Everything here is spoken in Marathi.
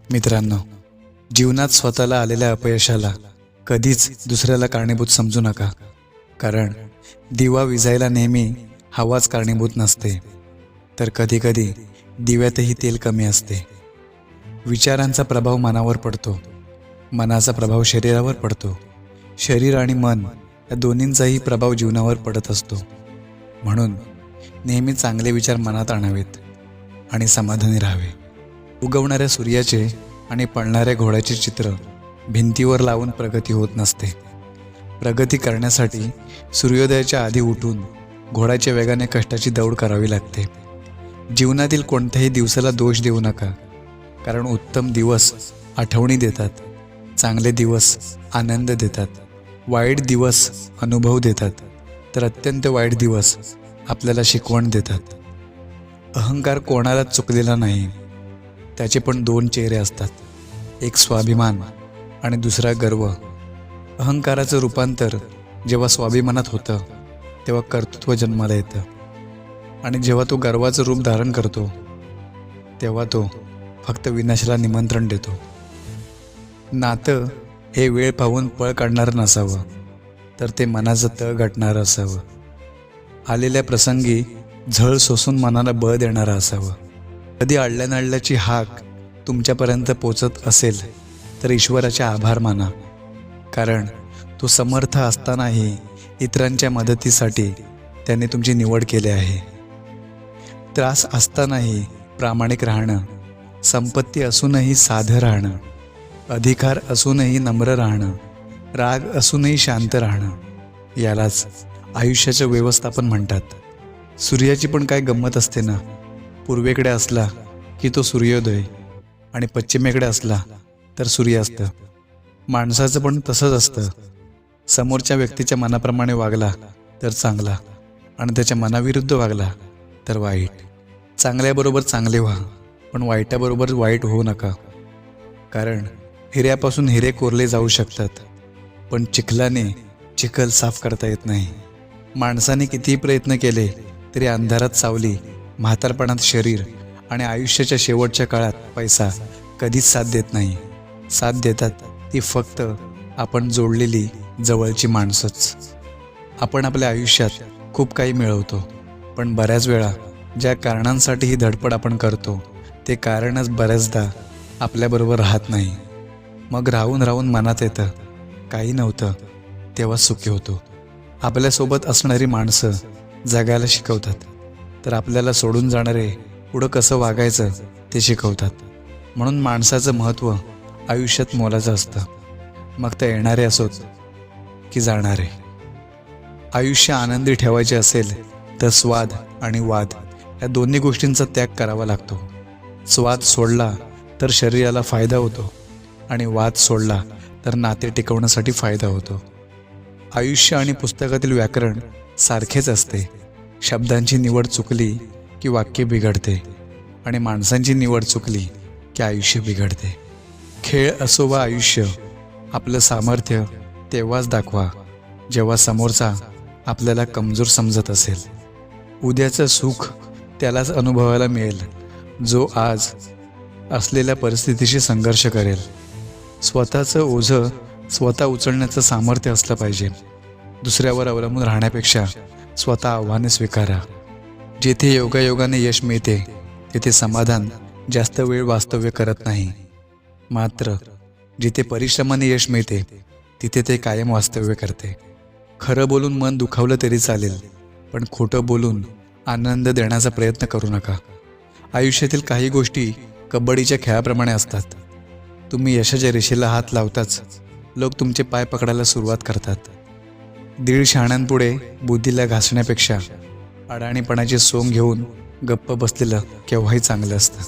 मित्रांनो, जीवनात स्वतःला आलेल्या अपयशाला कधीच दुसऱ्याला कारणीभूत समजू नका. कारण दिवा विझायला नेहमी हवाच कारणीभूत नसते, तर कधीकधी दिव्यातही तेल कमी असते. विचारांचा प्रभाव मनावर पडतो, मनाचा प्रभाव शरीरावर पडतो, शरीर आणि मन या दोन्हींचाही प्रभाव जीवनावर पडत असतो. म्हणून नेहमी चांगले विचार मनात आणावेत आणि समाधानी राहावे. उगवणाऱ्या सूर्याचे आणि पळणाऱ्या घोड्याचे चित्र भिंतीवर लावून प्रगती होत नसते. प्रगती करण्यासाठी सूर्योदयाच्या आधी उठून घोड्याच्या वेगाने कष्टाची दौड करावी लागते. जीवनातील कोणत्याही दिवसाला दोष देऊ नका, कारण उत्तम दिवस आठवणी देतात, चांगले दिवस आनंद देतात, वाईट दिवस अनुभव देतात, तर अत्यंत वाईट दिवस आपल्याला शिकवण देतात. अहंकार कोणालाच चुकलेला नाही. त्याचे पण दोन चेहरे असतात, एक स्वाभिमान आणि दुसरा गर्व. अहंकाराचं रूपांतर जेव्हा स्वाभिमानात होतं तेव्हा कर्तृत्व जन्माला येतं, आणि जेव्हा तो गर्वाचं रूप धारण करतो तेव्हा तो फक्त विनाशाला निमंत्रण देतो. नातं हे वेळ पाहून पळ काढणारं नसावं, तर ते मनाचं तळ गाठणारं असावं. आलेल्या प्रसंगी झळ सोसून मनाला बळ देणारं असावं. कधी अडल्यानडल्याची हाक तुमच्यापर्यंत पोचत असेल तर ईश्वराचे आभार माना, कारण तो समर्थ असतानाही इतरांच्या मदतीसाठी त्याने तुमची निवड केली आहे. त्रास असतानाही प्रामाणिक राहणं, संपत्ती असूनही साधं राहणं, अधिकार असूनही नम्र राहणं, राग असूनही शांत राहणं, यालाच आयुष्याचं व्यवस्थापन म्हणतात. सूर्याची पण काय गंमत असते ना. पूर्वेकडे असला की तो सूर्योदय आणि पश्चिमेकडे असला तर सूर्यास्त. माणसाचं पण तसंच असतं. समोरच्या व्यक्तीच्या मनाप्रमाणे वागला तर चांगला, आणि त्याच्या मनाविरुद्ध वागला तर वाईट. चांगल्याबरोबर चांगले व्हा, पण वाईटाबरोबर वाईट होऊ नका. कारण हिऱ्यापासून हिरे कोरले जाऊ शकतात, पण चिखलाने चिखल साफ करता येत नाही. माणसाने कितीही प्रयत्न केले तरी अंधारात सावली, म्हातारपणात शरीर आणि आयुष्याच्या शेवटच्या काळात पैसा कधीच साथ देत नाही. साथ देतात ती फक्त आपण जोडलेली जवळची माणसंच. आपण आपल्या आयुष्यात खूप काही मिळवतो, पण बऱ्याच वेळा ज्या कारणांसाठी ही धडपड आपण करतो ते कारणच बऱ्याचदा आपल्याबरोबर राहत नाही. मग राहून राहून मनात येतं काही नव्हतं तेव्हा सुखी होतो. आपल्यासोबत असणारी माणसं जगायला शिकवतात, तर आपल्याला सोडून जाणारे पुढं कसं वागायचं ते शिकवतात. म्हणून माणसाचं महत्त्व आयुष्यात मोलाचं असतं, मग ते येणारे असोत की जाणारे. आयुष्य आनंदी ठेवायचे असेल तर स्वाद आणि वाद या दोन्ही गोष्टींचा त्याग करावा लागतो. स्वाद सोडला तर शरीराला फायदा होतो, आणि वाद सोडला तर नाते टिकवण्यासाठी फायदा होतो. आयुष्य आणि पुस्तकातील व्याकरण सारखेच असते. शब्दांची निवड चुकली की वाक्य बिघडते, आणि माणसांची निवड चुकली की आयुष्य बिघडते. खेळ असो वा आयुष्य, आपलं सामर्थ्य तेव्हाच दाखवा जेव्हा समोरचा आपल्याला कमजोर समजत असेल. उद्याचं सुख त्यालाच अनुभवायला मिळेल जो आज असलेल्या परिस्थितीशी संघर्ष करेल. स्वतःचं ओझं स्वतः उचलण्याचं सामर्थ्य असलं पाहिजे. दुसऱ्यावर अवलंबून राहण्यापेक्षा स्वतः आव्हाने स्वीकारा. जेथे योगायोगाने यश मिळते तेथे समाधान जास्त वेळ वास्तव्य करत नाही, मात्र जिथे परिश्रमाने यश मिळते तिथे ते कायम वास्तव्य करते. खरं बोलून मन दुखावलं तरी चालेल, पण खोटं बोलून आनंद देण्याचा प्रयत्न करू नका. आयुष्यातील काही गोष्टी कबड्डीच्या खेळाप्रमाणे असतात. तुम्ही यशाच्या रेषेला हात लावताच लोक तुमचे पाय पकडायला सुरुवात करतात. दीड शहाण्यांपुढे बुद्धीला घासण्यापेक्षा अडाणीपणाची सोंग घेऊन गप्प बसलेलं केव्हाही चांगलं असतं.